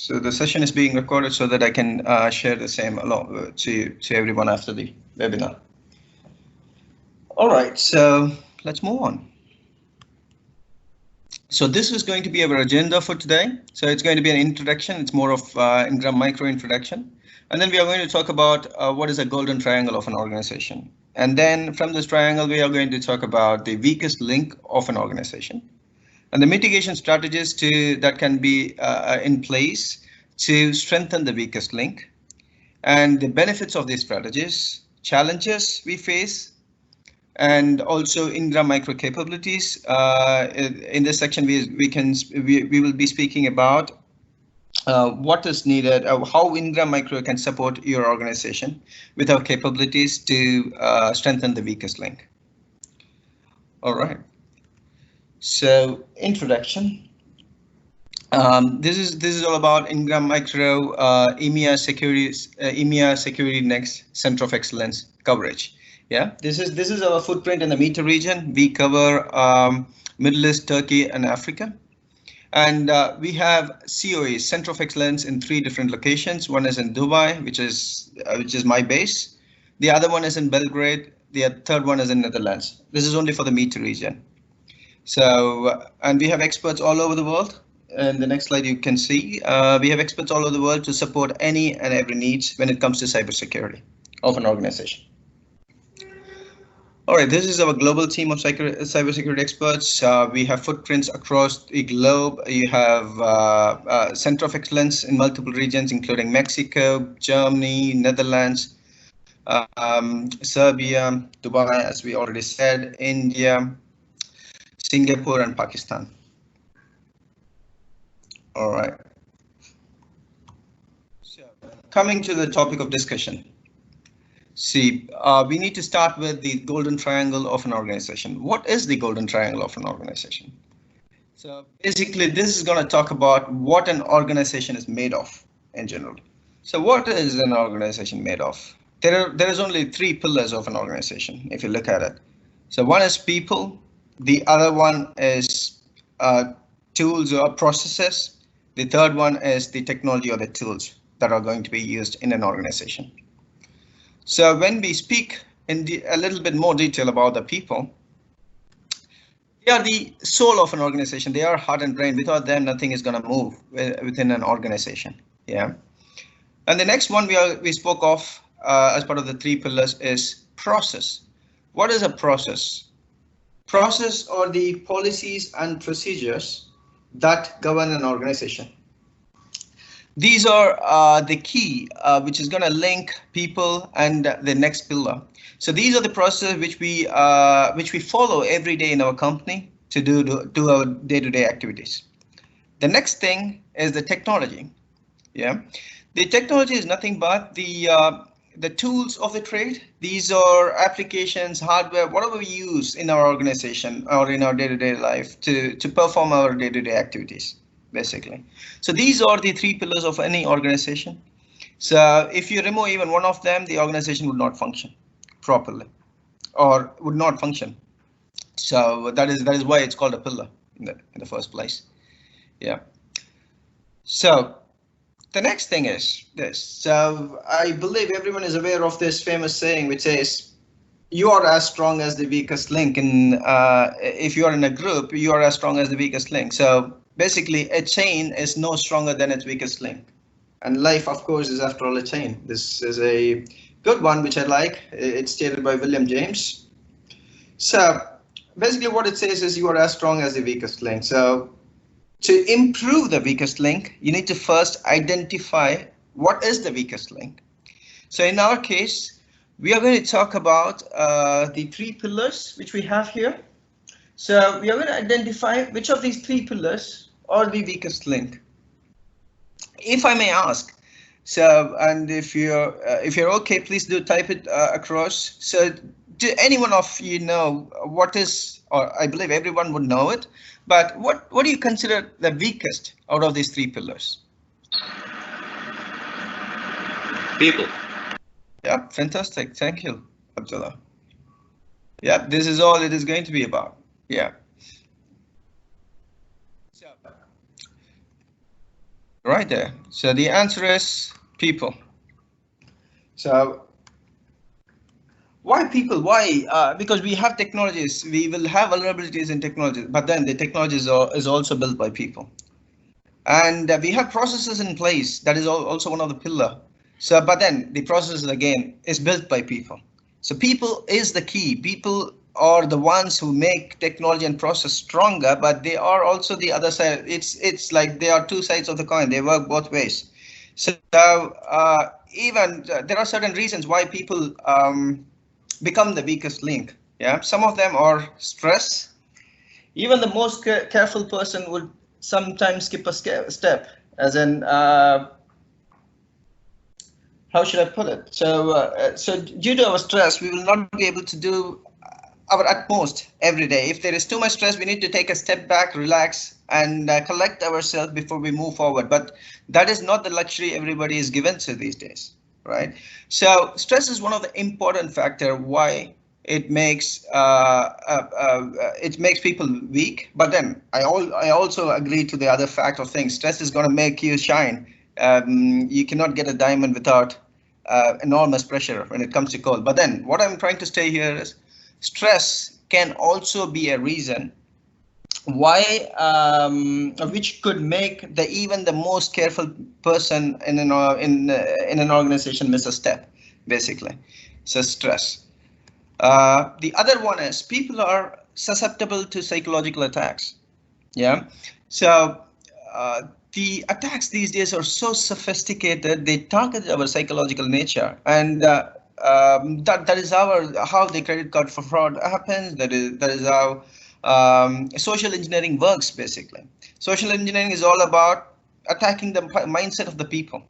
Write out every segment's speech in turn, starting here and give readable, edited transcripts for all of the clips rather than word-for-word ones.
So the session is being recorded so that I can share the same along to everyone after the webinar. All right, so let's move on. So this is going to be our agenda for today. So it's going to be an introduction. It's more of Ingram micro introduction. And then we are going to talk about what is a golden triangle of an organization. And then from this triangle, we are going to talk about the weakest link of an organization and the mitigation strategies that can be in place to strengthen the weakest link, and the benefits of these strategies, challenges we face, and also Ingram micro capabilities. In this section, we will be speaking about what is needed, how Ingram micro can support your organization with our capabilities to strengthen the weakest link. All right. So introduction. This is all about Ingram Micro EMEA Security Next Center of Excellence coverage. Yeah, this is our footprint in the META region. We cover Middle East, Turkey, and Africa, and we have COEs, Center of Excellence, in 3 different locations. One is in Dubai, which is my base. The other one is in Belgrade. The third one is in Netherlands. This is only for the META region. So, and we have experts all over the world. And the next slide you can see, we have experts all over the world to support any and every needs when it comes to cybersecurity of an organization. All right, this is our global team of cybersecurity experts. We have footprints across the globe. You have Center of Excellence in multiple regions, including Mexico, Germany, Netherlands, Serbia, Dubai, as we already said, India, Singapore, and Pakistan. All right. So coming to the topic of discussion. See, we need to start with the golden triangle of an organization. What is the golden triangle of an organization? So basically, this is going to talk about what an organization is made of in general. So what is an organization made of? There is only 3 pillars of an organization, if you look at it. So one is people. The other one is tools or processes. The third one is the technology or the tools that are going to be used in an organization. So when we speak in a little bit more detail about the people, they are the soul of an organization. They are heart and brain. Without them, nothing is going to move within an organization. Yeah. And the next one we spoke of as part of the 3 pillars is process. What is a process? Process are the policies and procedures that govern an organization. These are the key, which is going to link people and the next pillar. So these are the processes which we follow every day in our company to do our day-to-day activities. The next thing is the technology. Yeah, the technology is nothing but the tools of the trade. These are applications, hardware, whatever we use in our organization or in our day-to-day life to perform our day-to-day activities, basically. So these are the 3 pillars of any organization. So if you remove even one of them, the organization would not function properly or would not function. So that is why it's called a pillar in the first place. Yeah. So the next thing is this. So I believe everyone is aware of this famous saying, which says, you are as strong as the weakest link. And if you are in a group, you are as strong as the weakest link. So basically, a chain is no stronger than its weakest link. And life, of course, is after all a chain. This is a good one, which I like. It's stated by William James. So basically what it says is you are as strong as the weakest link. So to improve the weakest link, you need to first identify what is the weakest link. So in our case, we are going to talk about the 3 pillars which we have here. So we are going to identify which of these 3 pillars are the weakest link. If I may ask, so, and if you're okay, please do type it across. So do anyone of you know what is, or I believe everyone would know it, but what do you consider the weakest out of these 3 pillars? People. Yeah, fantastic. Thank you, Abdullah. Yeah, this is all it is going to be about. Yeah. So Right there. So the answer is people. So why people? Why? Because we have technologies. We will have vulnerabilities in technology, but then the technology is also built by people. And we have processes in place. That is also one of the pillar. So, but then the process again is built by people. So people is the key. People are the ones who make technology and process stronger, but they are also the other side. It's like they are two sides of the coin. They work both ways. So even there are certain reasons why people become the weakest link. Yeah, some of them are stress. Even the most careful person would sometimes skip a step, as in, how should I put it? So due to our stress, we will not be able to do our utmost every day. If there is too much stress, we need to take a step back, relax, and collect ourselves before we move forward. But that is not the luxury everybody is given to these days, right? So stress is one of the important factor why it makes people weak. But then I also agree to the other fact of things. Stress is going to make you shine. You cannot get a diamond without enormous pressure when it comes to coal. But then what I'm trying to say here is stress can also be a reason why which could make even the most careful person in an organization miss a step, basically. So stress. The other one is people are susceptible to psychological attacks. Yeah. So the attacks these days are so sophisticated. They target our psychological nature, and that is how the credit card for fraud happens. That is how social engineering works. Basically, social engineering is all about attacking the mindset of the people.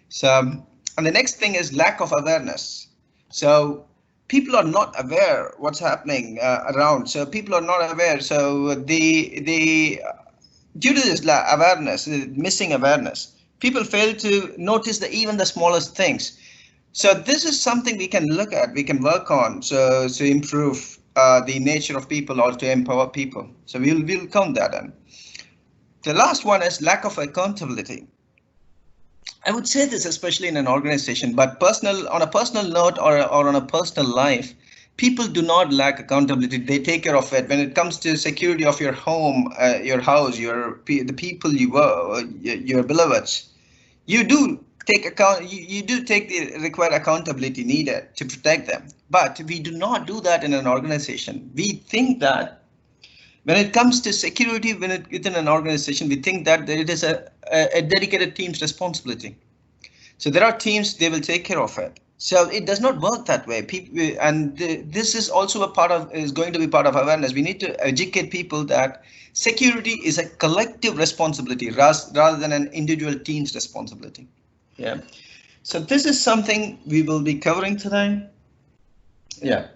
So, and the next thing is lack of awareness. So people are not aware what's happening around. So people are not aware. So the due to this awareness, missing awareness, people fail to notice even the smallest things. So this is something we can look at, we can work on, so to improve the nature of people or to empower people. So we'll count that in. The last one is lack of accountability. I would say this especially in an organization, but on a personal note or on a personal life, people do not lack accountability. They take care of it. When it comes to security of your home, your house, the people you were, your beloveds, you do take account. You do take the required accountability needed to protect them. But we do not do that in an organization. We think that when it comes to security, within an organization, we think that it is a dedicated team's responsibility. So there are teams, they will take care of it. So it does not work that way. People, and this is also is going to be part of awareness. We need to educate people that security is a collective responsibility rather than an individual team's responsibility. Yeah. So this is something we will be covering today. Yeah.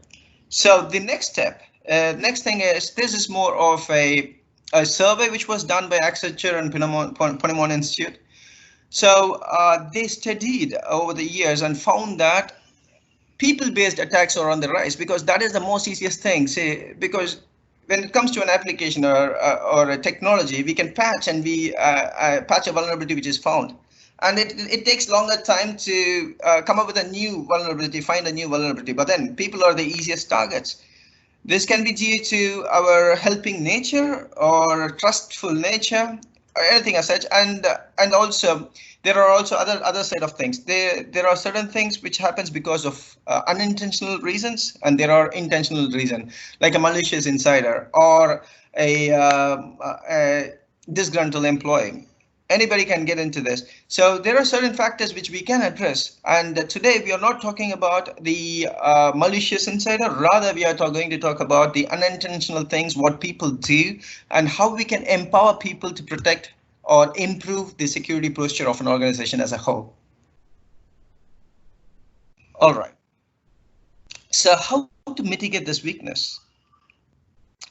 So the next thing is, this is more of a survey which was done by Accenture and Ponemon Institute. So they studied over the years and found that people-based attacks are on the rise, because that is the most easiest thing. Say, because when it comes to an application or a technology, we can patch and we patch a vulnerability which is found. And it takes longer time to come up with a new vulnerability, find a new vulnerability. But then people are the easiest targets. This can be due to our helping nature or trustful nature or anything as such, and also there are also other side of things. There are certain things which happens because of unintentional reasons, and there are intentional reason, like a malicious insider or a disgruntled employee. Anybody can get into this. So there are certain factors which we can address, and today we are not talking about the malicious insider. Rather, we are going to talk about the unintentional things, what people do, and how we can empower people to protect or improve the security posture of an organization as a whole. All right. So how to mitigate this weakness?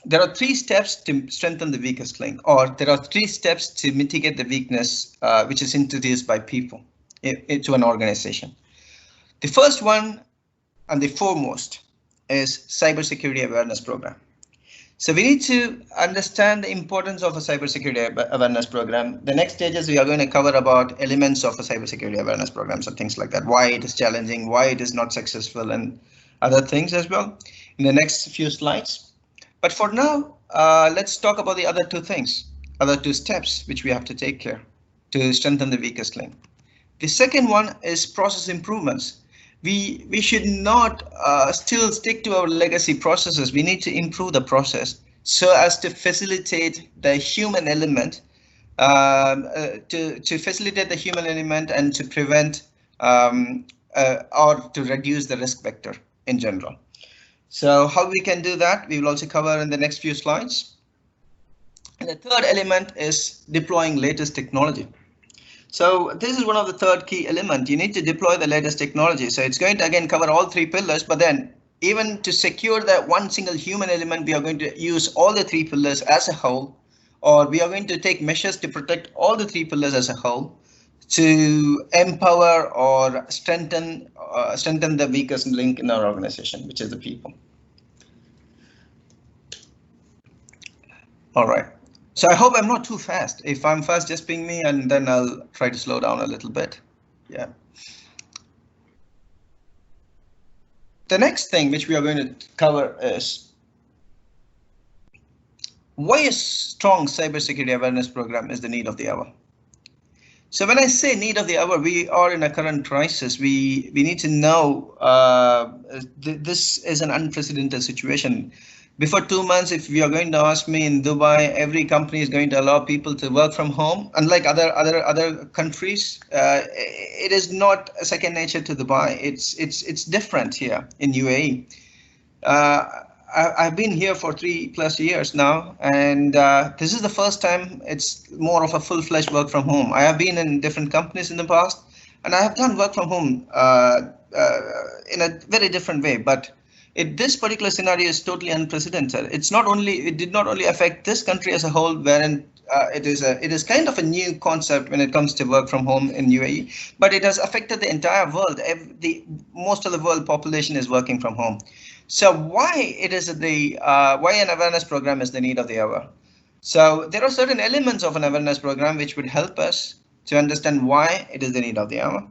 There are 3 steps to strengthen the weakest link, or there are 3 steps to mitigate the weakness which is introduced by people into an organization. The first one and the foremost is cybersecurity awareness program. So we need to understand the importance of a cybersecurity awareness program. The next stages we are going to cover about elements of a cybersecurity awareness program, so things like that, why it is challenging, why it is not successful, and other things as well in the next few slides. But for now, let's talk about the other two things, other two steps which we have to take care to strengthen the weakest link. The second one is process improvements. We should not still stick to our legacy processes. We need to improve the process so as to facilitate the human element, to facilitate the human element and to prevent or to reduce the risk vector in general. So how we can do that, we will also cover in the next few slides. And the third element is deploying latest technology. So this is one of the third key element. You need to deploy the latest technology. So it's going to again cover all three pillars, but then even to secure that one single human element, we are going to use all the three pillars as a whole, or we are going to take measures to protect all the three pillars as a whole to empower or strengthen the weakest link in our organization, which is the people. All right. So I hope I'm not too fast. If I'm fast, just ping me and then I'll try to slow down a little bit. Yeah. The next thing which we are going to cover is why a strong cybersecurity awareness program is the need of the hour. So when I say need of the hour, we are in a current crisis. We need to know this is an unprecedented situation. Before 2 months, if you are going to ask me in Dubai, every company is going to allow people to work from home. Unlike other countries, it is not a second nature to Dubai. It's different here in UAE. I've been here for 3+ years now, and this is the first time it's more of a full-fledged work from home. I have been in different companies in the past, and I have done work from home in a very different way, but this particular scenario is totally unprecedented. It did not only affect this country as a whole, wherein it is kind of a new concept when it comes to work from home in UAE, but it has affected the entire world. Most of the world population is working from home. So why an awareness program is the need of the hour? So there are certain elements of an awareness program which would help us to understand why it is the need of the hour.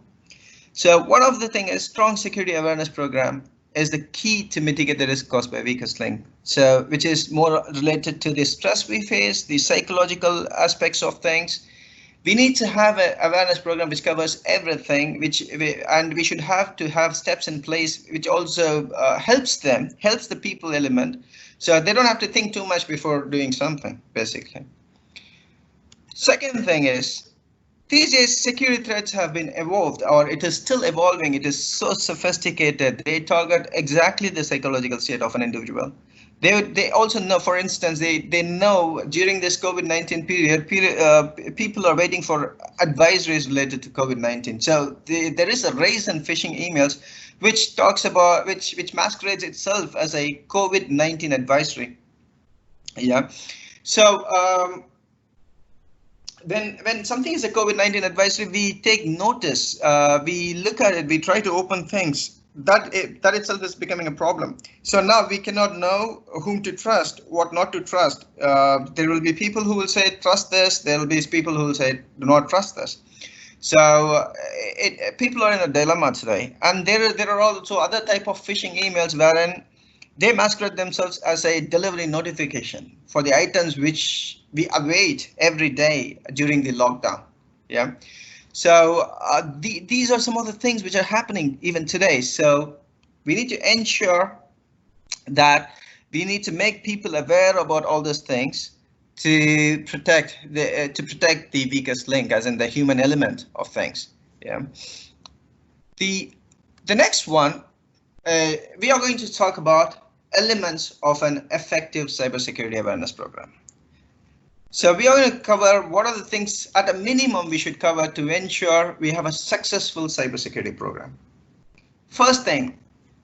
So one of the things is strong security awareness program is the key to mitigate the risk caused by weakest link. So which is more related to the stress we face, the psychological aspects of things. We need to have an awareness program which covers everything, and we should have to have steps in place which also helps the people element, so they don't have to think too much before doing something, basically. Second thing is, these days security threats have been evolved, or it is still evolving. It is so sophisticated. They target exactly the psychological state of an individual. They also know, for instance, they know during this COVID-19 period, people are waiting for advisories related to COVID-19. So there is a raise in phishing emails, which talks about which masquerades itself as a COVID-19 advisory. Yeah. So when something is a COVID-19 advisory, we take notice. We look at it. We try to open things. That itself is becoming a problem. So now we cannot know whom to trust, what not to trust. There will be people who will say trust this. There will be people who will say do not trust this. So people are in a dilemma today, and there are also other type of phishing emails wherein they masquerade themselves as a delivery notification for the items which we await every day during the lockdown. Yeah. So these are some of the things which are happening even today. So we need to ensure that we need to make people aware about all these things to protect the weakest link, as in the human element of things. Yeah. The next one, we are going to talk about elements of an effective cybersecurity awareness program. So we are going to cover what are the things at a minimum we should cover to ensure we have a successful cybersecurity program. First thing,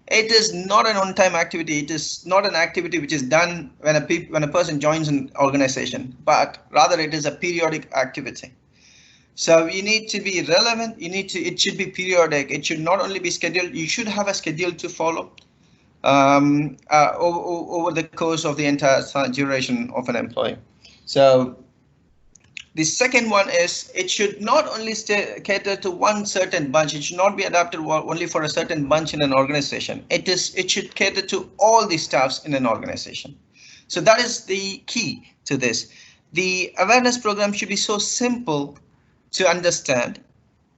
it is not an on-time activity. It is not an activity which is done when a person joins an organization, but rather it is a periodic activity. So you need to be relevant. It should be periodic. It should not only be scheduled. You should have a schedule to follow. over the course of the entire duration of an employee. So the second one is it should not only cater to one certain bunch. It should not be adapted only for a certain bunch in an organization. It should cater to all the staffs in an organization. So that is the key to this. The awareness program should be so simple to understand,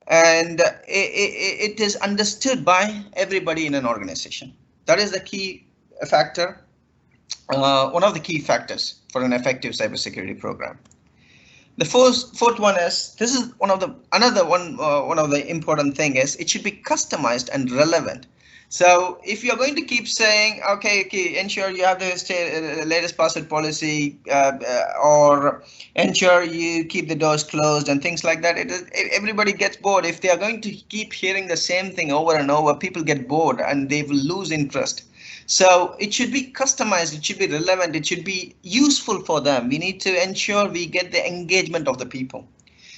and it is understood by everybody in an organization. That is the key factor, one of the key factors for an effective cybersecurity program. The fourth one is, this is one of the important thing is it should be customized and relevant. So if you're going to keep saying, okay, ensure you have the latest password policy, or ensure you keep the doors closed and things like that, everybody gets bored. If they are going to keep hearing the same thing over and over, people get bored and they will lose interest. So it should be customized, it should be relevant, it should be useful for them. We need to ensure we get the engagement of the people.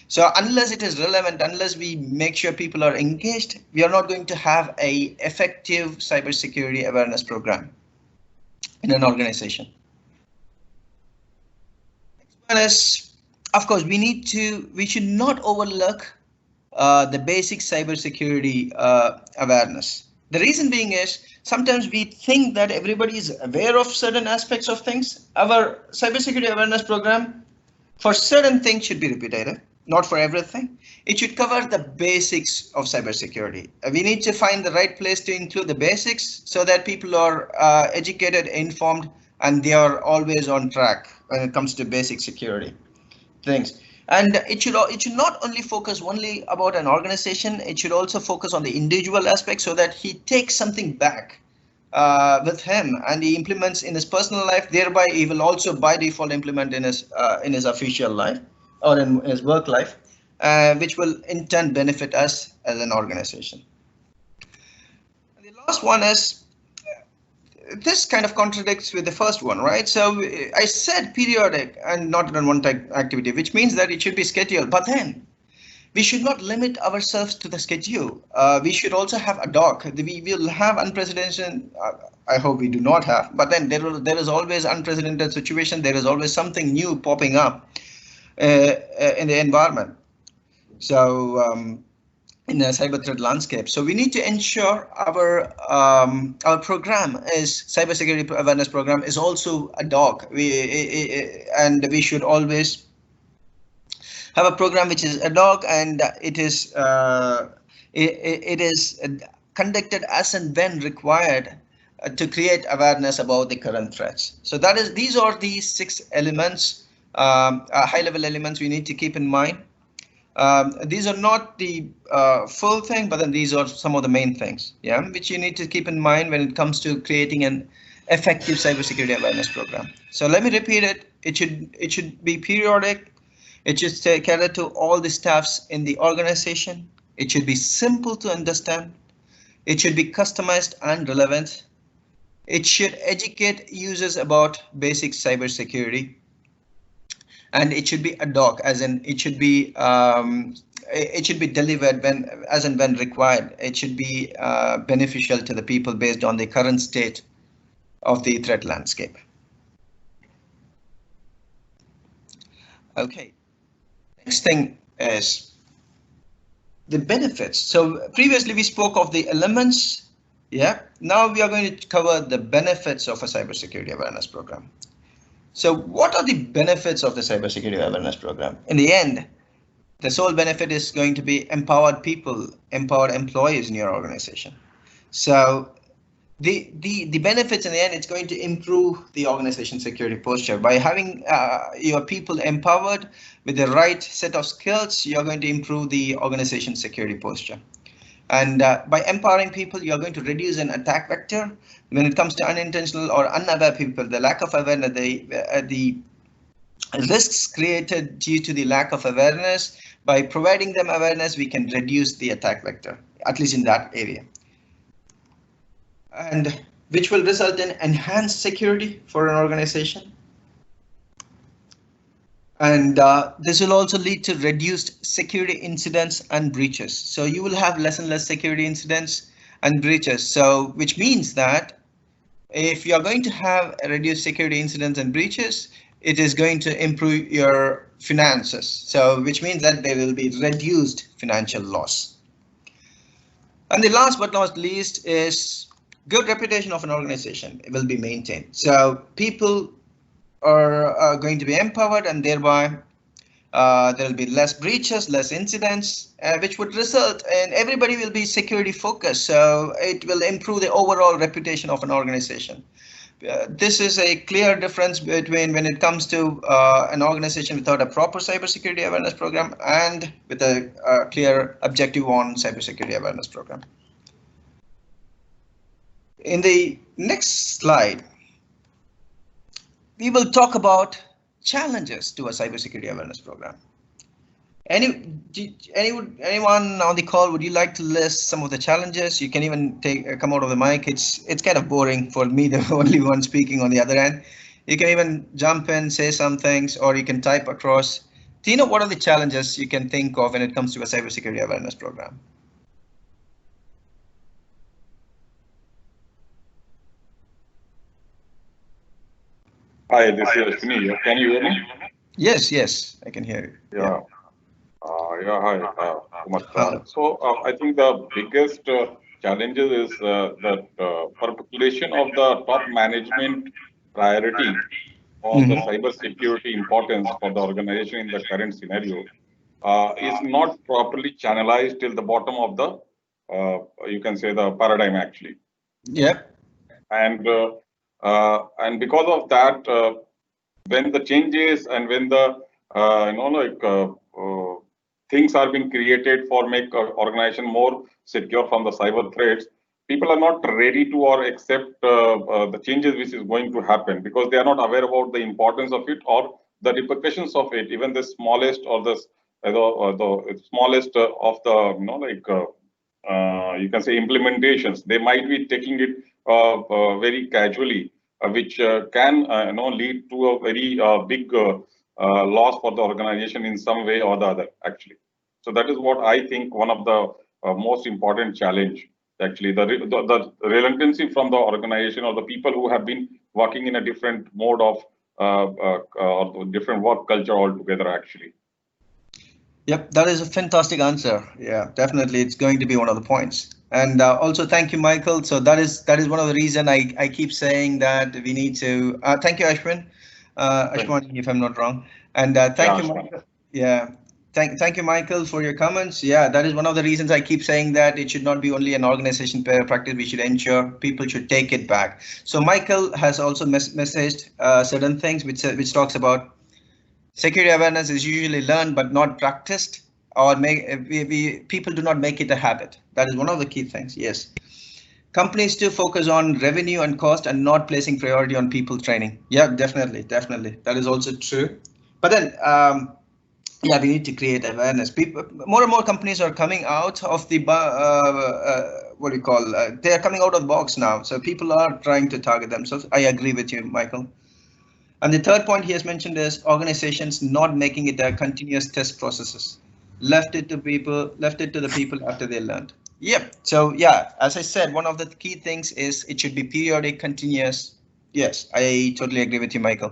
So unless it is relevant, unless we make sure people are engaged, we are not going to have a effective cybersecurity awareness program in an organization. Next one is, of course, we should not overlook the basic cybersecurity awareness. The reason being is sometimes we think that everybody is aware of certain aspects of things. Our cybersecurity awareness program for certain things should be repetitive, not for everything. It should cover the basics of cybersecurity. We need to find the right place to include the basics so that people are educated, informed, and they are always on track when it comes to basic security things. And it should not only focus only about an organization, it should also focus on the individual aspect so that he takes something back with him and he implements in his personal life. Thereby, he will also by default implement in his official life or in his work life, which will in turn benefit us as an organization. And the last one is, this kind of contradicts with the first one, right? So I said periodic and not on one type activity, which means that it should be scheduled. But then we should not limit ourselves to the schedule. We should also have ad hoc. We will have unprecedented. I hope we do not have. But then there is always unprecedented situation. There is always something new popping up in the environment. So in a cyber threat landscape. So we need to ensure our program is cybersecurity awareness program is also ad hoc. And we should always have a program which is ad hoc, and it is conducted as and when required to create awareness about the current threats. So these are the 6 elements, high-level elements we need to keep in mind. These are not the full thing, but then these are some of the main things, which you need to keep in mind when it comes to creating an effective cybersecurity awareness program. So let me repeat it. It should be periodic. It should cater to all the staffs in the organization. It should be simple to understand. It should be customized and relevant. It should educate users about basic cybersecurity. And it should be ad hoc, as in it should be delivered as and when required. It should be beneficial to the people based on the current state of the threat landscape. Okay, next thing is the benefits. So previously we spoke of the elements. Now we are going to cover the benefits of a cybersecurity awareness program. So what are the benefits of the cybersecurity awareness program? In the end, the sole benefit is going to be empowered people, empowered employees in your organization. So the benefits in the end, it's going to improve the organization security posture. By having your people empowered with the right set of skills, you're going to improve the organization security posture. And by empowering people, you're going to reduce an attack vector. When it comes to unintentional or unaware people, the lack of awareness, the risks created due to the lack of awareness, by providing them awareness, we can reduce the attack vector, at least in that area. And which will result in enhanced security for an organization. And this will also lead to reduced security incidents and breaches. So you will have less and less security incidents and breaches. So which means that if you are going to have reduced security incidents and breaches, it is going to improve your finances. So which means that there will be reduced financial loss. And the last but not least is good reputation of an organization will be maintained. So people are going to be empowered, and thereby there will be less breaches, less incidents, which would result in everybody will be security focused. So it will improve the overall reputation of an organization. This is a clear difference between when it comes to an organization without a proper cybersecurity awareness program and with a clear objective on cybersecurity awareness program. In the next slide, we will talk about challenges to a cybersecurity awareness program. Anyone on the call, would you like to list some of the challenges? You can even come out of the mic. It's kind of boring for me, the only one speaking on the other end. You can even jump in, say some things, or you can type across. Tina, what are the challenges you can think of when it comes to a cybersecurity awareness program? Hi, this is Ashwini. Can you hear me? Yes, I can hear you. Yeah. Hi, Kumar. So I think the biggest challenges is that particulation of the top management priority or the cyber security importance for the organization in the current scenario is not properly channelized till the bottom of the, you can say, the paradigm actually. Yep. And because of that, when the changes and when the things are being created for make organization more secure from the cyber threats, people are not ready to or accept the changes which is going to happen because they are not aware about the importance of it or the repercussions of it. Even the smallest or the smallest of the you can say implementations, they might be taking it very casually, which can lead to a very big loss for the organization in some way or the other actually. So that is what I think one of the most important challenge actually, the reluctancy from the organization or the people who have been working in a different mode of or different work culture altogether actually. Yep, that is a fantastic answer. Yeah, definitely, it's going to be one of the points. And also, thank you, Michael. So that is one of the reason I keep saying that we need to. Thank you, Ashwin. Ashwin, if I'm not wrong. And thank you, Michael. Yeah, thank you, Michael, for your comments. Yeah, that is one of the reasons I keep saying that it should not be only an organization practice. We should ensure people should take it back. So Michael has also messaged certain things which talks about. Security awareness is usually learned but not practiced, or people do not make it a habit. That is one of the key things. Yes. Companies still focus on revenue and cost and not placing priority on people training. Yeah, definitely. That is also true. But then, yeah, we need to create awareness. People, more and more companies are coming out of the what do you call? They are coming out of the box now. So people are trying to target themselves. I agree with you, Michael. And the third point he has mentioned is organizations not making it a continuous test processes. Left it to the people after they learned. Yep. So yeah, as I said, one of the key things is it should be periodic, continuous. Yes, I totally agree with you, Michael.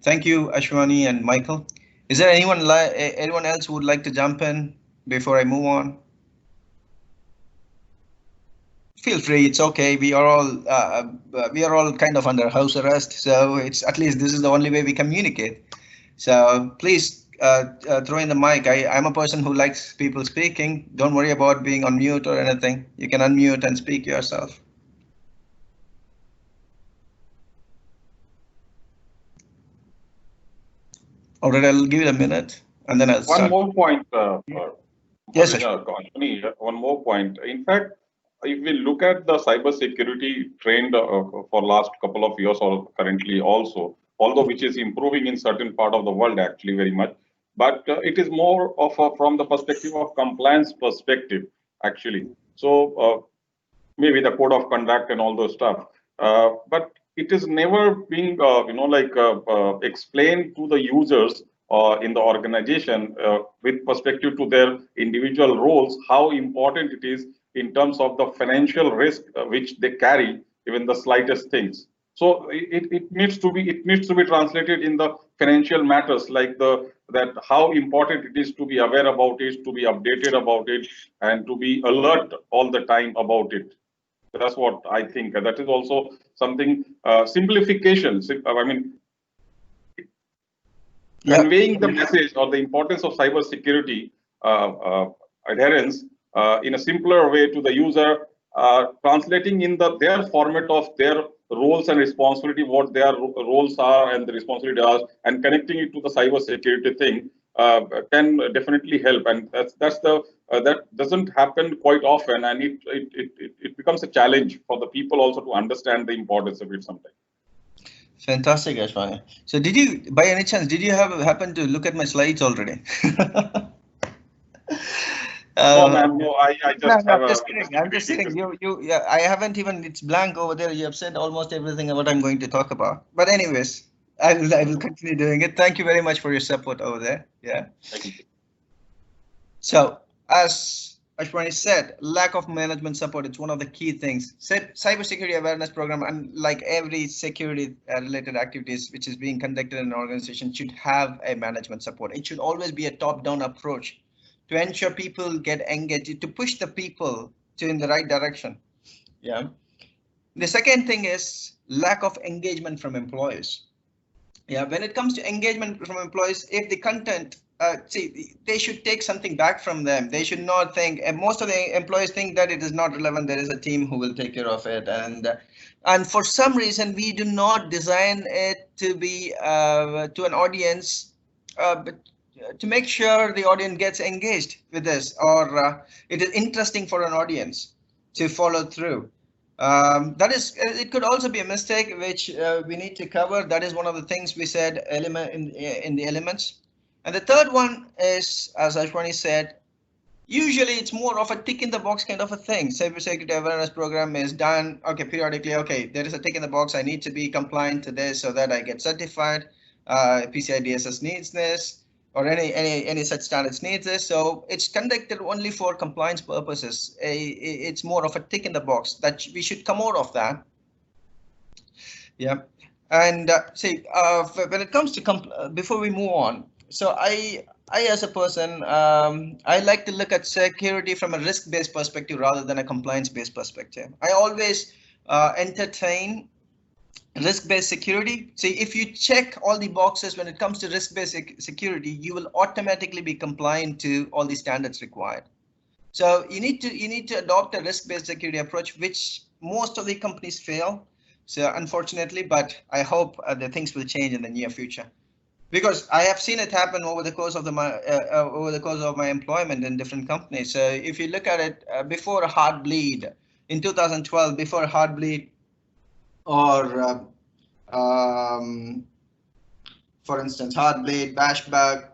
Thank you, Ashwani and Michael. Is there anyone else who would like to jump in before I move on? Feel free, it's okay. We are all kind of under house arrest, so it's at least this is the only way we communicate. So please throw in the mic. I'm a person who likes people speaking. Don't worry about being on mute or anything. You can unmute and speak yourself. All right, I'll give it a minute and then I'll start. One more point. Yes, one more point. In fact, if we look at the cybersecurity trend for last couple of years or currently also, although which is improving in certain part of the world actually very much, but it is more of from the perspective of compliance perspective actually. So maybe the code of conduct and all those stuff, but it is never being explained to the users in the organization with perspective to their individual roles, how important it is in terms of the financial risk which they carry even the slightest things. So it needs to be translated in the financial matters, like that how important it is to be aware about it, to be updated about it, and to be alert all the time about it. That's what I think. That is also something simplification. I mean, conveying the message or the importance of cybersecurity adherence in a simpler way to the user, translating in their format of their roles and responsibility, what their roles are and the responsibility are, and connecting it to the cybersecurity thing can definitely help. And that doesn't happen quite often, and it becomes a challenge for the people also to understand the importance of it sometimes. Fantastic, Ashwani. So did you, by any chance, did you happen to look at my slides already? No, ma'am. No, I just have I'm just kidding. I'm just kidding. Yeah, I haven't even. It's blank over there. You have said almost everything what I'm going to talk about. But anyways, I will continue doing it. Thank you very much for your support over there. Yeah. Thank you. So as Ashwani said, lack of management support, it's one of the key things. Cybersecurity awareness program, and like every security related activities which is being conducted in an organization, should have a management support. It should always be a top-down approach to ensure people get engaged, to push the people in the right direction. Yeah. The second thing is lack of engagement from employees. Yeah, when it comes to engagement from employees, if the content, they should take something back from them. They should not think, and most of the employees think that it is not relevant. There is a team who will take care of it. And for some reason, we do not design it to be to an audience, but to make sure the audience gets engaged with this, or it is interesting for an audience to follow through. That is, it could also be a mistake which we need to cover. That is one of the things we said in the elements. And the third one is, as Ashwani said, usually it's more of a tick in the box kind of a thing. Cybersecurity awareness program is done. Okay, periodically, okay, there is a tick in the box. I need to be compliant to this so that I get certified. PCI DSS needs this, or any such standards needs this. So it's conducted only for compliance purposes. It's more of a tick in the box that we should come out of that. Yeah. And see, when it comes to before we move on, so I as a person, I like to look at security from a risk-based perspective rather than a compliance-based perspective. I always entertain risk-based security. See, if you check all the boxes when it comes to risk-based security, you will automatically be compliant to all the standards required. So you need to adopt a risk-based security approach, which most of the companies fail. So unfortunately, but I hope the things will change in the near future, because I have seen it happen over the course of my employment in different companies. So if you look at it before Heartbleed in 2012, before Heartbleed, or for instance, Heartbleed, Bashbug,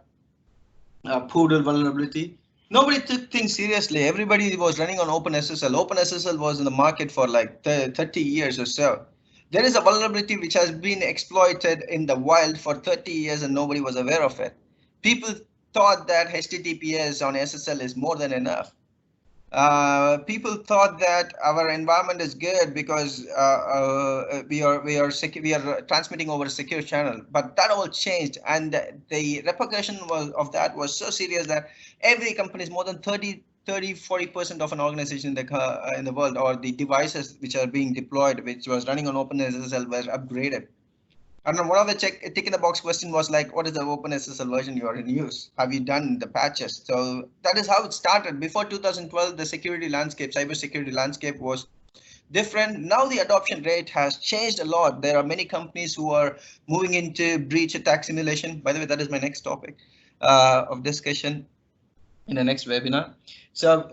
Poodle vulnerability, nobody took things seriously. Everybody was running on OpenSSL. OpenSSL was in the market for like 30 years or so. There is a vulnerability which has been exploited in the wild for 30 years and nobody was aware of it. People thought that HTTPS on SSL is more than enough. People thought that our environment is good because we are transmitting over a secure channel, but that all changed, and the repercussion of that was so serious that every company is more than 40% of an organization in the world, or the devices which are being deployed, which was running on OpenSSL, were upgraded. And then one of the tick in the box question was like, what is the OpenSSL version you are in use? Have you done the patches? So that is how it started. Before 2012, the security landscape, cybersecurity landscape was different. Now the adoption rate has changed a lot. There are many companies who are moving into breach attack simulation. By the way, that is my next topic of discussion in the next webinar. So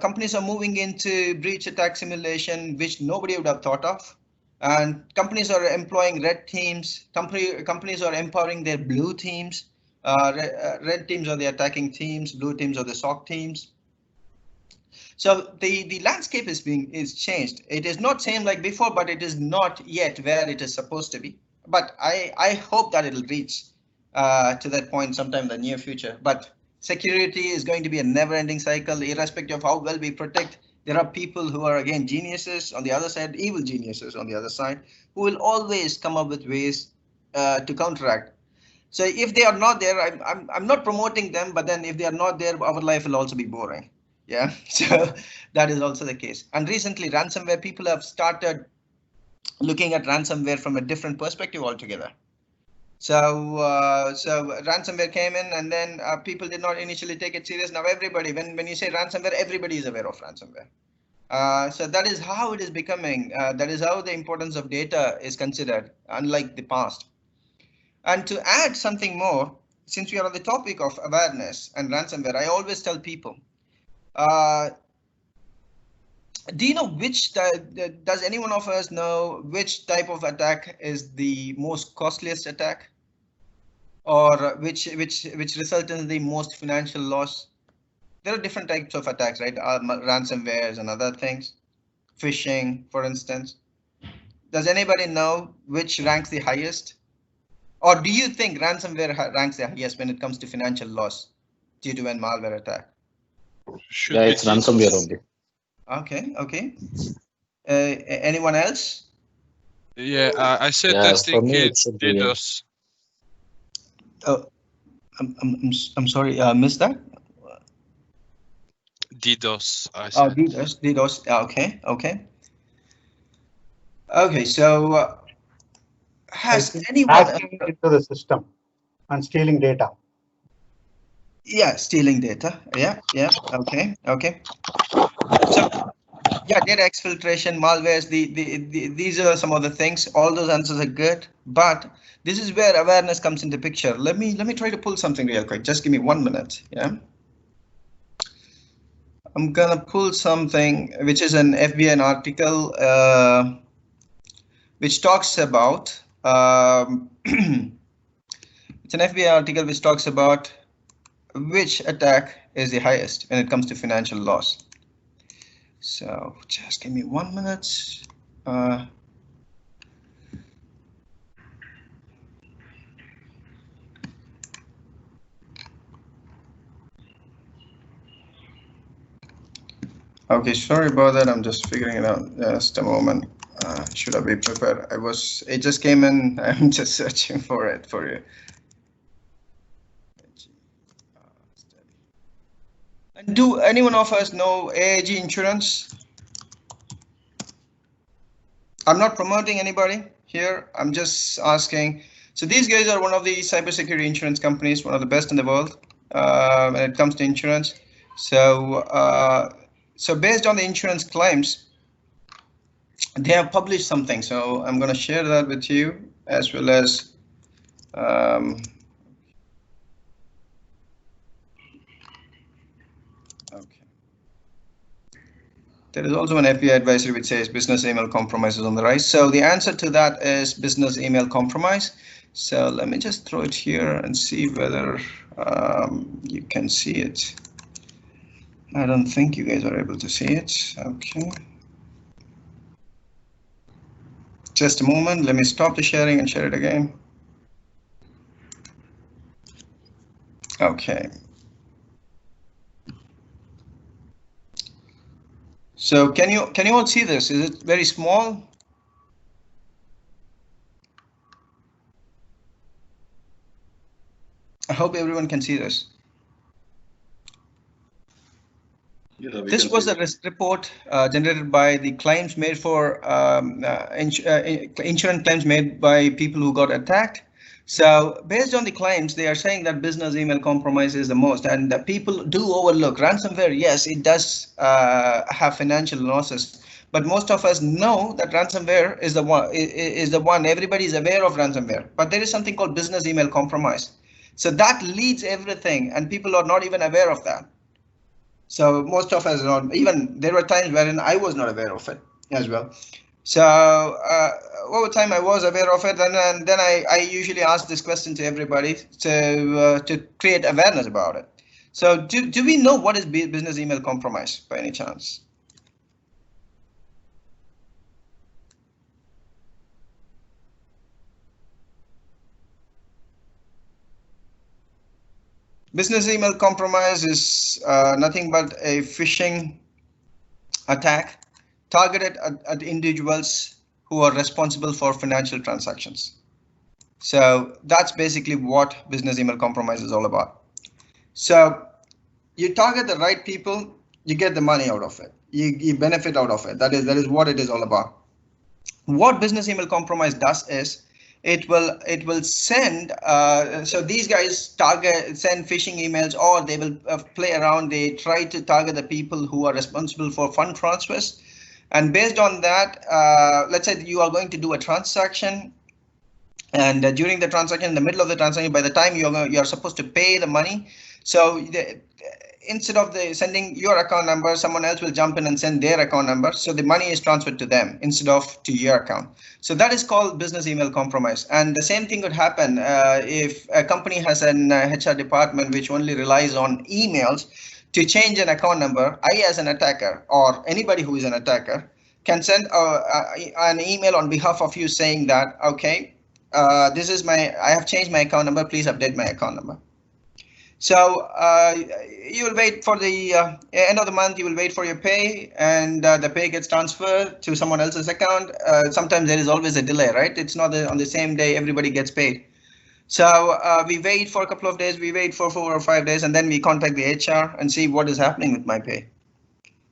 companies are moving into breach attack simulation, which nobody would have thought of. And companies are employing red teams. Companies are empowering their blue teams. Red teams are the attacking teams. Blue teams are the SOC teams. So the landscape is changed. It is not same like before, but it is not yet where it is supposed to be. But I hope that it'll reach to that point sometime in the near future. But security is going to be a never-ending cycle, irrespective of how well we protect. There are people who are again geniuses on the other side, evil geniuses on the other side, who will always come up with ways to counteract. So if they are not there, I'm not promoting them, but then if they are not there, our life will also be boring. Yeah, so that is also the case. And recently, ransomware people have started looking at ransomware from a different perspective altogether. So ransomware came in, and then people did not initially take it serious. Now everybody, when you say ransomware, everybody is aware of ransomware. So that is how it is becoming. That is how the importance of data is considered, unlike the past. And to add something more, since we are on the topic of awareness and ransomware, I always tell people, do you know does any one of us know which type of attack is the most costliest attack? Or which result in the most financial loss? There are different types of attacks, right? Ransomwares and other things, phishing, for instance. Does anybody know which ranks the highest? Or do you think ransomware ranks the highest when it comes to financial loss due to a malware attack? Yeah, it's ransomware only. Okay. Anyone else? Yeah, I said Yeah, that's the for me, kid it should be. DDoS. Oh, I'm sorry, I missed that. DDoS, I Oh, said. DDoS. Okay, so has anyone hacking into the system and stealing data? Yeah, stealing data. Yeah. Okay. So yeah, data exfiltration, malwares, these are some of the things. All those answers are good, but this is where awareness comes into picture. Let me try to pull something real quick. Just give me 1 minute. Yeah. I'm gonna pull something which is an FBN article which talks about it's an FBI article which talks about which attack is the highest when it comes to financial loss. So just give me 1 minute. Okay, sorry about that. I'm just figuring it out. Just a moment. Should I be prepared? It just came in. I'm just searching for it for you. And do anyone of us know AIG insurance? I'm not promoting anybody here. I'm just asking. So these guys are one of the cybersecurity insurance companies, one of the best in the world when it comes to insurance. So based on the insurance claims, they have published something. So I'm going to share that with you as well as. Okay. There is also an FBI advisory which says business email compromise is on the rise. So the answer to that is business email compromise. So let me just throw it here and see whether you can see it. I don't think you guys are able to see it. Okay. Just a moment. Let me stop the sharing and share it again. Okay. So can you all see this? Is it very small? I hope everyone can see this. Yeah, This was a report generated by the claims made for insurance claims made by people who got attacked. So based on the claims, they are saying that business email compromise is the most, and that people do overlook ransomware. Yes, it does have financial losses, but most of us know that ransomware is the one. Everybody is aware of ransomware, but there is something called business email compromise. So that leads everything, and people are not even aware of that. So most of us are not, even there were times wherein I was not aware of it as well. So over time I was aware of it, and then I usually ask this question to everybody to create awareness about it. So do we know what is business email compromise by any chance? Business email compromise is nothing but a phishing attack targeted at individuals who are responsible for financial transactions. So that's basically what business email compromise is all about. So you target the right people, you get the money out of it. You benefit out of it. That is what it is all about. What business email compromise does is it will send so these guys send phishing emails, or they will play around. They try to target the people who are responsible for fund transfers, and based on that, let's say you are going to do a transaction, and during the transaction, in the middle of the transaction, by the time you're supposed to pay the money, so instead of sending your account number, someone else will jump in and send their account number. So the money is transferred to them instead of to your account. So that is called business email compromise. And the same thing would happen if a company has an HR department which only relies on emails to change an account number. I, as an attacker, or anybody who is an attacker, can send an email on behalf of you saying that, okay, this is I have changed my account number, please update my account number. So you will wait for the end of the month, you will wait for your pay, and the pay gets transferred to someone else's account. Sometimes there is always a delay, right? It's not on the same day everybody gets paid. So we wait for a couple of days, we wait for 4 or 5 days, and then we contact the HR and see what is happening with my pay.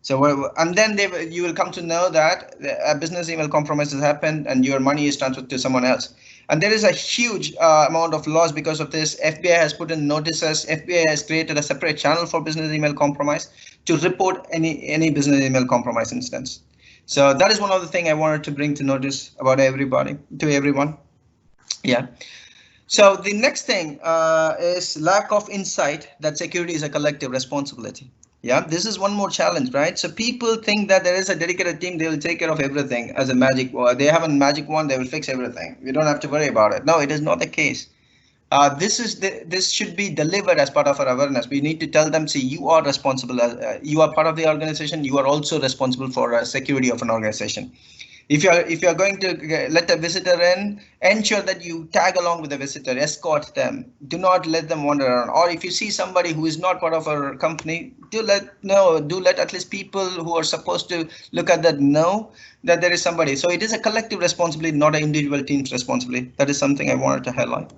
So and then you will come to know that a business email compromise has happened and your money is transferred to someone else. And there is a huge amount of loss because of this. FBI has put in notices. FBI has created a separate channel for business email compromise to report any business email compromise instance. So that is one of the things I wanted to bring to notice about to everyone. Yeah. So the next thing is lack of insight that security is a collective responsibility. Yeah, this is one more challenge, right? So people think that there is a dedicated team, they will take care of everything as a magic wand. They have a magic wand, they will fix everything. We don't have to worry about it. No, it is not the case. This should be delivered as part of our awareness. We need to tell them, see, you are responsible. You are part of the organization. You are also responsible for security of an organization. If you're going to let a visitor in, ensure that you tag along with the visitor, escort them. Do not let them wander around. Or if you see somebody who is not part of our company, do let at least people who are supposed to look at that know that there is somebody. So it is a collective responsibility, not an individual team's responsibility. That is something I wanted to highlight.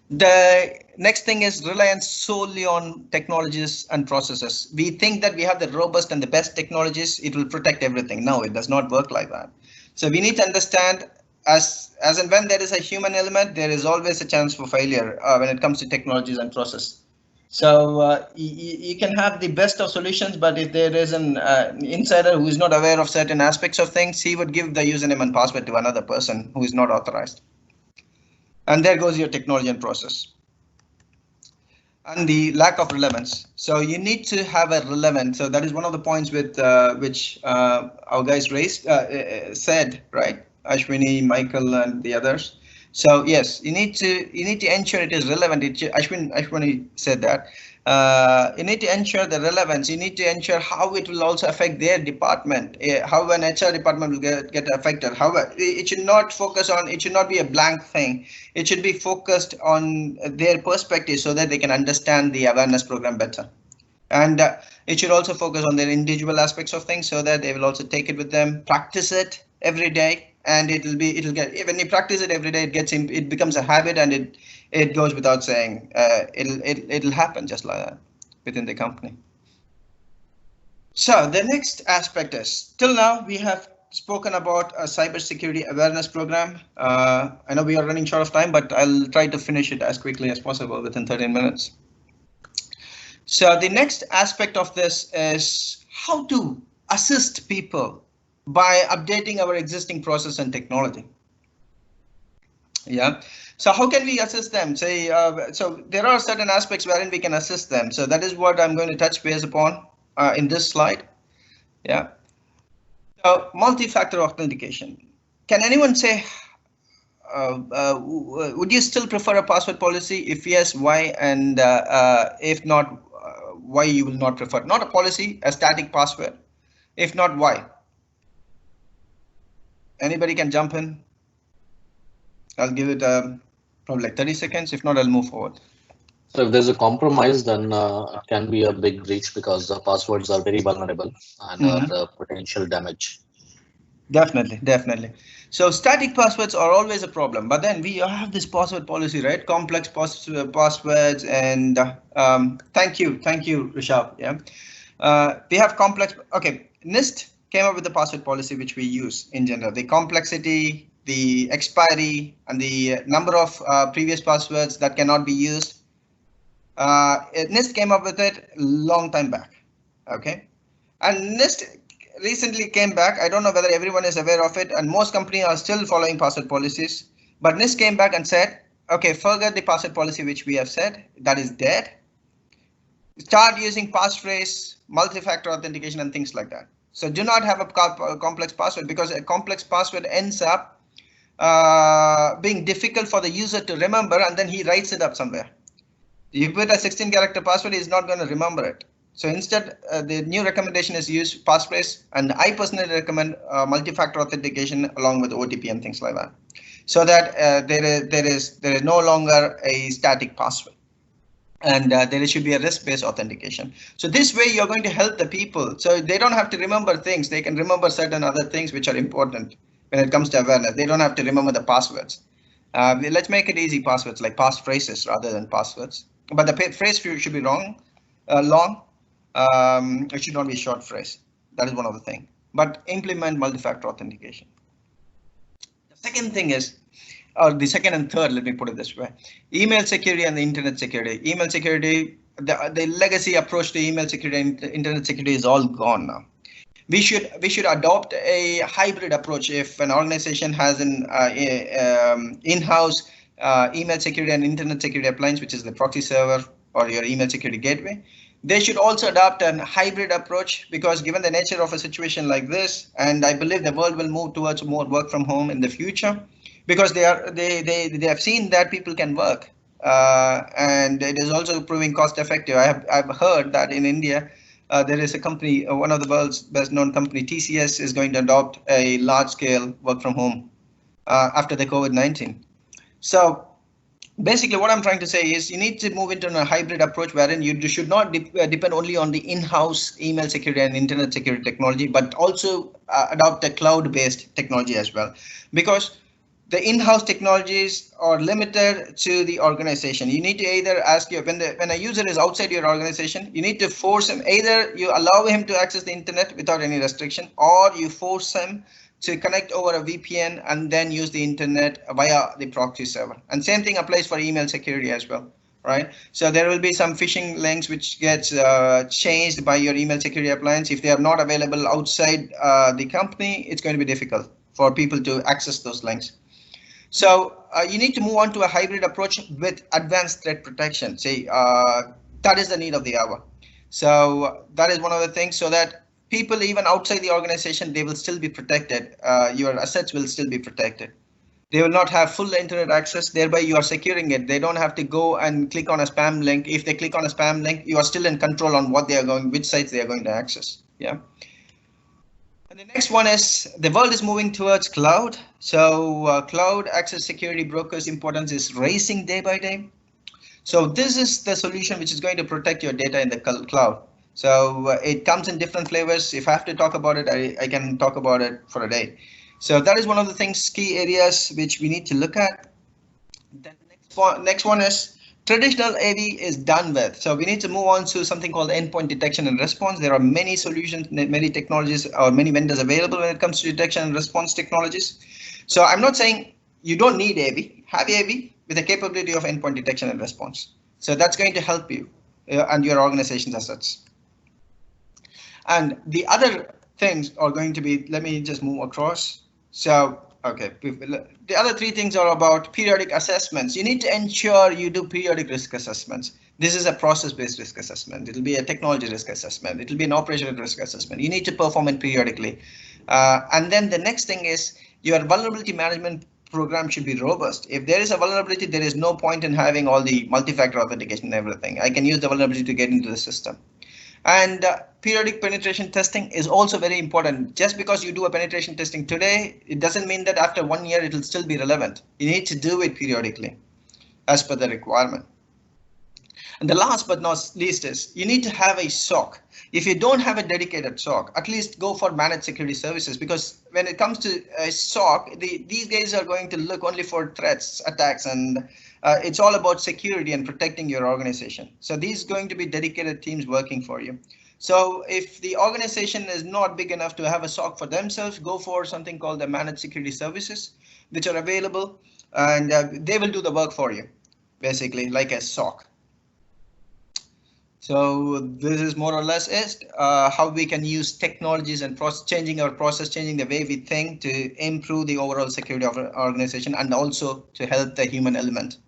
The next thing is reliance solely on technologies and processes. We think that we have the robust and the best technologies, it will protect everything. No, it does not work like that. So we need to understand as and when there is a human element, there is always a chance for failure when it comes to technologies and process. So you can have the best of solutions, but if there is an insider who is not aware of certain aspects of things, he would give the username and password to another person who is not authorized. And there goes your technology and process. And the lack of relevance. So you need to have a relevant. So that is one of the points with which our guys said, right? Ashwini, Michael, and the others. So yes, you need to ensure it is relevant. Ashwini said that. You need to ensure the relevance. You need to ensure how it will also affect their department, how an HR department will get affected. However, it should not focus on, it should not be a blank thing. It should be focused on their perspective so that they can understand the awareness program better. And it should also focus on their individual aspects of things so that they will also take it with them, practice it every day. And it'll get, when you practice it every day, it becomes a habit, and it goes without saying. It'll happen just like that within the company. So the next aspect is, till now we have spoken about a cybersecurity awareness program. I know we are running short of time, but I'll try to finish it as quickly as possible within 13 minutes. So the next aspect of this is how to assist people by updating our existing process and technology. Yeah. So how can we assist them? Say, so there are certain aspects wherein we can assist them. So that is what I'm going to touch base upon in this slide. Yeah. So multi-factor authentication. Can anyone say, would you still prefer a password policy? If yes, why? And if not, why you will not prefer? Not a policy, a static password. If not, why? Anybody can jump in. I'll give it probably like 30 seconds. If not, I'll move forward. So if there's a compromise, then it can be a big breach because the passwords are very vulnerable and the potential damage. Definitely, definitely. So static passwords are always a problem, but then we have this password policy, right? Complex passwords, and thank you, Rishabh. Yeah, we have complex. Okay, NIST came up with the password policy which we use in general. The complexity, the expiry, and the number of previous passwords that cannot be used. NIST came up with it long time back. Okay, and NIST recently came back. I don't know whether everyone is aware of it, and most companies are still following password policies. But NIST came back and said, okay, forget the password policy which we have said, that is dead. Start using passphrase, multi-factor authentication, and things like that. So do not have a complex password, because a complex password ends up being difficult for the user to remember, and then he writes it up somewhere. You put a 16-character password, he's not going to remember it. So instead, the new recommendation is use passphrase, and I personally recommend multi-factor authentication along with OTP and things like that, so that there is no longer a static password, and there should be a risk-based authentication. So this way, you're going to help the people, so they don't have to remember things. They can remember certain other things which are important when it comes to awareness. They don't have to remember the passwords. Let's make it easy, passwords like passphrases rather than passwords. But the phrase should be long. It should not be a short phrase. That is one of the things. But implement multi-factor authentication. The second thing is, or the second and third, let me put it this way: email security and the internet security. Email security, the legacy approach to email security and internet security is all gone now. We should adopt a hybrid approach. If an organization has an in-house email security and internet security appliance, which is the proxy server or your email security gateway, they should also adopt a hybrid approach, because given the nature of a situation like this, and I believe the world will move towards more work from home in the future, because they have seen that people can work, and it is also proving cost effective. I've heard that in India, there is a company, one of the world's best known company, TCS, is going to adopt a large scale work from home after the COVID-19. So basically what I'm trying to say is you need to move into a hybrid approach wherein you should not depend only on the in-house email security and internet security technology, but also adopt a cloud-based technology as well, because the in-house technologies are limited to the organization. You need to either ask when a user is outside your organization, you need to force him, either you allow him to access the internet without any restriction, or you force him to connect over a VPN and then use the internet via the proxy server. And same thing applies for email security as well, right? So there will be some phishing links which gets changed by your email security appliance. If they are not available outside the company, it's going to be difficult for people to access those links. So you need to move on to a hybrid approach with advanced threat protection. Say that is the need of the hour. So that is one of the things, so that people even outside the organization, they will still be protected. Your assets will still be protected. They will not have full internet access, thereby you are securing it. They don't have to go and click on a spam link. If they click on a spam link, you are still in control on what they are going, which sites they are going to access. Yeah. And the next one is the world is moving towards cloud. So cloud access security brokers' importance is rising day by day. So this is the solution which is going to protect your data in the cloud. So it comes in different flavors. If I have to talk about it, I can talk about it for a day. So that is one of the things, key areas which we need to look at. The next one is traditional AV is done with. So we need to move on to something called endpoint detection and response. There are many solutions, many technologies, or many vendors available when it comes to detection and response technologies. So I'm not saying you don't need AV. Have AV with the capability of endpoint detection and response. So that's going to help you and your organization's assets. And the other things are going to be, let me just move across. So, okay, the other three things are about periodic assessments. You need to ensure you do periodic risk assessments. This is a process-based risk assessment. It'll be a technology risk assessment. It'll be an operational risk assessment. You need to perform it periodically. And then the next thing is your vulnerability management program should be robust. If there is a vulnerability, there is no point in having all the multi-factor authentication and everything. I can use the vulnerability to get into the system. And periodic penetration testing is also very important. Just because you do a penetration testing today, it doesn't mean that after 1 year it will still be relevant. You need to do it periodically as per the requirement. And the last but not least is you need to have a SOC. If you don't have a dedicated SOC, at least go for managed security services, because when it comes to a SOC, these guys are going to look only for threats, attacks, and it's all about security and protecting your organization. So these are going to be dedicated teams working for you. So if the organization is not big enough to have a SOC for themselves, go for something called the managed security services, which are available, and they will do the work for you, basically like a SOC. So this is more or less is how we can use technologies and changing our process, changing the way we think to improve the overall security of our organization, and also to help the human element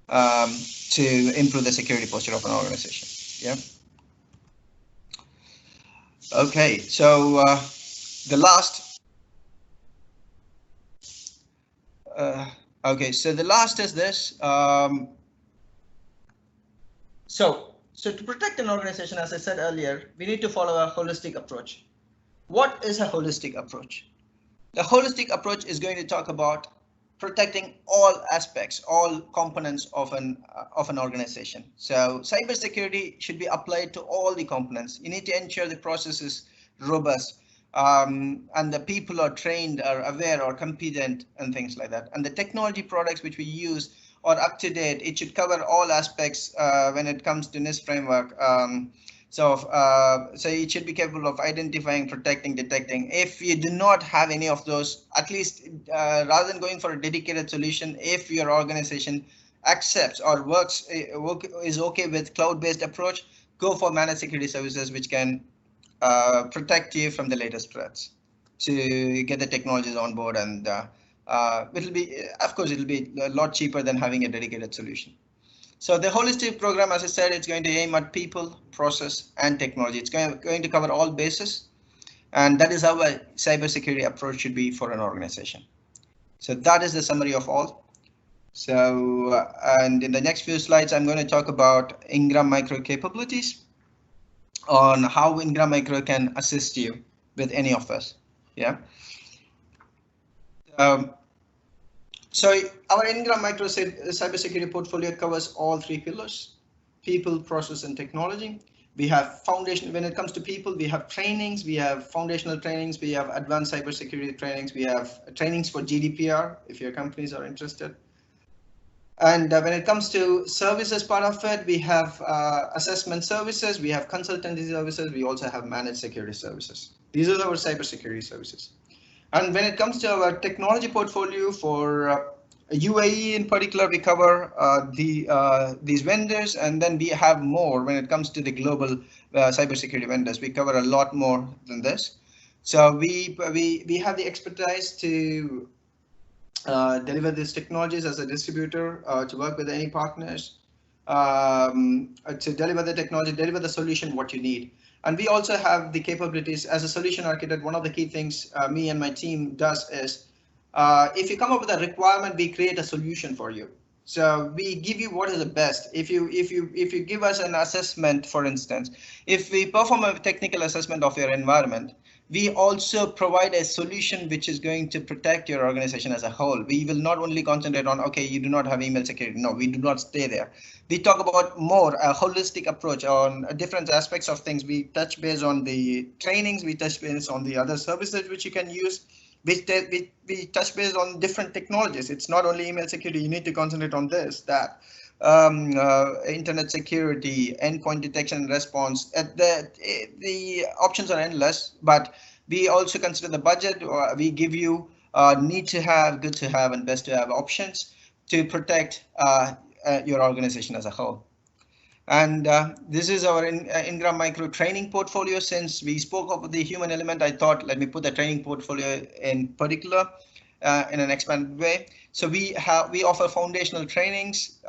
to improve the security posture of an organization. Yeah. Okay, so the last. Okay, so the last is this. So to protect an organization, as I said earlier, we need to follow a holistic approach. What is a holistic approach? The holistic approach is going to talk about protecting all aspects, all components of an organization. So cybersecurity should be applied to all the components. You need to ensure the process is robust, and the people are trained, are aware, or competent, and things like that. And the technology products which we use are up to date. It should cover all aspects when it comes to NIST framework. So it should be capable of identifying, protecting, detecting. If you do not have any of those, at least rather than going for a dedicated solution, if your organization accepts or is okay with cloud-based approach, go for managed security services, which can protect you from the latest threats to get the technologies on board. And it'll be, of course, it'll be a lot cheaper than having a dedicated solution. So the holistic program, as I said, it's going to aim at people, process, and technology. It's going to cover all bases, and that is how a cybersecurity approach should be for an organization. So that is the summary of all. So, and in the next few slides, I'm going to talk about Ingram Micro capabilities, on how Ingram Micro can assist you with any of this. Yeah. So our Ingram Micro cybersecurity portfolio covers all three pillars: people, process, and technology. We have foundation. When it comes to people, we have trainings, we have foundational trainings, we have advanced cybersecurity trainings, we have trainings for GDPR if your companies are interested. And when it comes to services part of it, we have assessment services, we have consultancy services, we also have managed security services. These are our cybersecurity services. And when it comes to our technology portfolio for UAE in particular, we cover these vendors, and then we have more when it comes to the global cybersecurity vendors. We cover a lot more than this. So we have the expertise to deliver these technologies as a distributor, to work with any partners, to deliver the technology, deliver the solution what you need. And we also have the capabilities as a solution architect. One of the key things me and my team does is, if you come up with a requirement, we create a solution for you. So we give you what is the best. If you give us an assessment, for instance, if we perform a technical assessment of your environment, we also provide a solution which is going to protect your organization as a whole. We will not only concentrate on, okay, you do not have email security. No, we do not stay there. We talk about more a holistic approach on different aspects of things. We touch base on the trainings, we touch base on the other services which you can use. We touch base on different technologies. It's not only email security. You need to concentrate on this, that, internet security, endpoint detection and response. The options are endless, but we also consider the budget. We give you need to have, good to have, and best to have options to protect your organization as a whole. And this is our Ingram Micro training portfolio. Since we spoke of the human element, I thought let me put the training portfolio in particular in an expanded way. So we offer foundational trainings.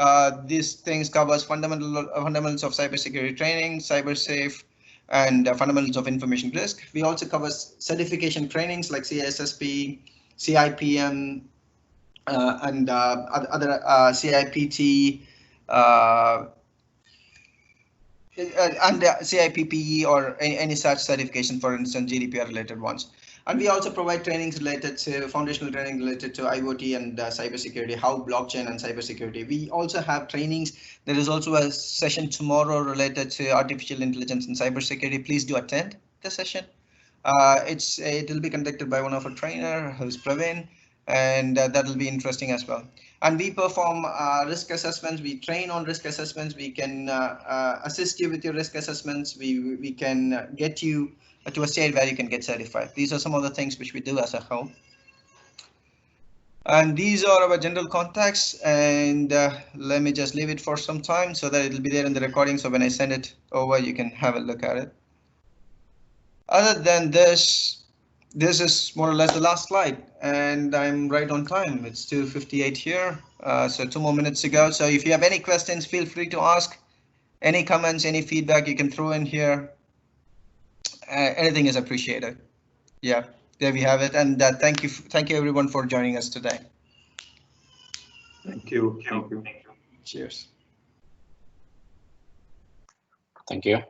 These things covers fundamentals of cybersecurity training, cyber safe, and fundamentals of information risk. We also cover certification trainings like CISSP, CIPM, and other CIPT. And CIPPE or any such certification, for instance, GDPR related ones. And we also provide trainings related to foundational training related to IoT and cybersecurity, how blockchain and cybersecurity. We also have trainings. There is also a session tomorrow related to artificial intelligence and cybersecurity. Please do attend the session. It will be conducted by one of our trainer, who's Praveen, and that will be interesting as well. And we perform risk assessments. We train on risk assessments. We can assist you with your risk assessments. We can get you to a state where you can get certified. These are some of the things which we do as a whole. And these are our general contacts. And let me just leave it for some time so that it'll be there in the recording. So when I send it over, you can have a look at it. Other than this is more or less the last slide, and I'm right on time. It's 2:58 here, so 2 more minutes to go. So if you have any questions, feel free to ask. Any comments, any feedback you can throw in here. Anything is appreciated. Yeah, there we have it. And thank you everyone for joining us today. Thank you. Thank you. Cheers. Thank you.